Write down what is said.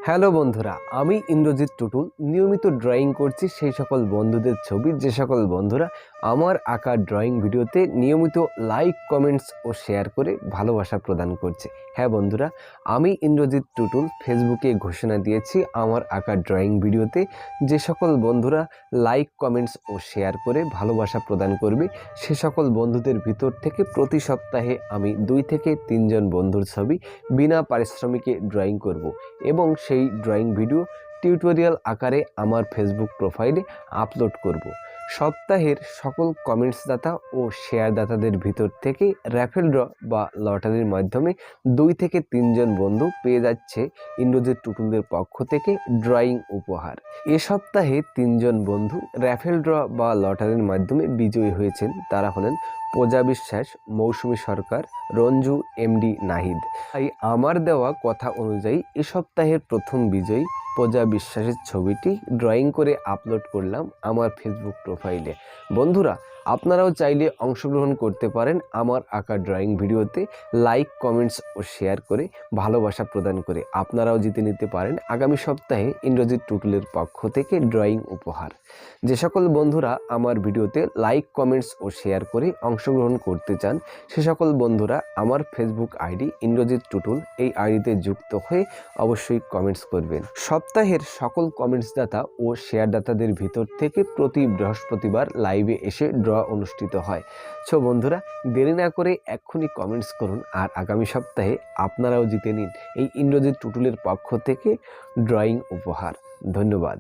Hello বন্ধুরা, আমি ইন্দ্রজিৎ টুটুল নিয়মিত ড্রয়িং করছি সেই সকল বন্ধুদের ছবি যে সকল বন্ধুরা আমার আঁকা ড্রয়িং ভিডিওতে নিয়মিত লাইক, কমেন্টস ও শেয়ার করে ভালোবাসা প্রদান করছে। হ্যাঁ বন্ধুরা, আমি ইন্দ্রজিৎ টুটুল ফেসবুকে ঘোষণা দিয়েছি আমার আঁকা ড্রয়িং ভিডিওতে যে সকল বন্ধুরা লাইক, কমেন্টস ও শেয়ার করে ভালোবাসা প্রদান করবে সে সকল বন্ধুদের ভিতর থেকে প্রতি সপ্তাহে আমি 2 থেকে 3 জন বন্ধুর ছবি বিনা পারিশ্রমিকে ড্রয়িং করব এবং সেই ড্রয়িং ভিডিও টিউটোরিয়াল আকারে আমার ফেসবুক প্রোফাইলে আপলোড করব। সপ্তাহের সকল কমেন্টসদাতা ও শেয়ারদাতাদের ভিতর থেকে র্যাফেল ড্র বা লটারির মাধ্যমে 2 থেকে 3 জন বন্ধু পেয়ে যাচ্ছে ইন্দ্রজিৎ টুটুলদের পক্ষ থেকে ড্রয়িং উপহার। এ সপ্তাহে 3 জন বন্ধু র্যাফেল ড্র বা লটারির মাধ্যমে বিজয়ী হয়েছেন। তারা হলেন পূজা বিশ্বাস, মৌসুমী সরকার, রঞ্জু, এমডি নাহিদ। তাই আমার দেওয়া কথা অনুযায়ী এ সপ্তাহের প্রথম বিজয়ী পূজা বিশ্বাসের ছবিটি ড্রয়িং করে আপলোড করলাম আমার ফেসবুক প্রোফাইলে। বন্ধুরা, আপনারাও চাইলে অংশগ্রহণ করতে পারেন আমার আঁকা ড্রয়িং ভিডিওতে লাইক, কমেন্টস ও শেয়ার করে ভালোবাসা প্রদান করে আপনারাও জিতে নিতে পারেন আগামী সপ্তাহে ইন্দ্রজিৎ টুটুলের পক্ষ থেকে ড্রয়িং উপহার। যে সকল বন্ধুরা আমার ভিডিওতে লাইক, কমেন্টস ও শেয়ার করে অংশগ্রহণ করতে চান সে সকল বন্ধুরা আমার ফেসবুক আইডি ইন্দ্রজিৎ টুটুল এই আইডিতে যুক্ত হয়ে অবশ্যই কমেন্টস করবেন। সপ্তাহের সকল কমেন্টসদাতা ও শেয়ারদাতাদের ভিতর থেকে প্রতি বৃহস্পতিবার লাইভে এসে ড্র অনুষ্ঠিত হয়। সো বন্ধুরা, দেরি না করে এক্ষুনি কমেন্টস করুন আর আগামী সপ্তাহে আপনারাও জিতে নিন এই ইন্দ্রজিৎ টুটুলের পক্ষ থেকে ড্রয়িং উপহার। ধন্যবাদ।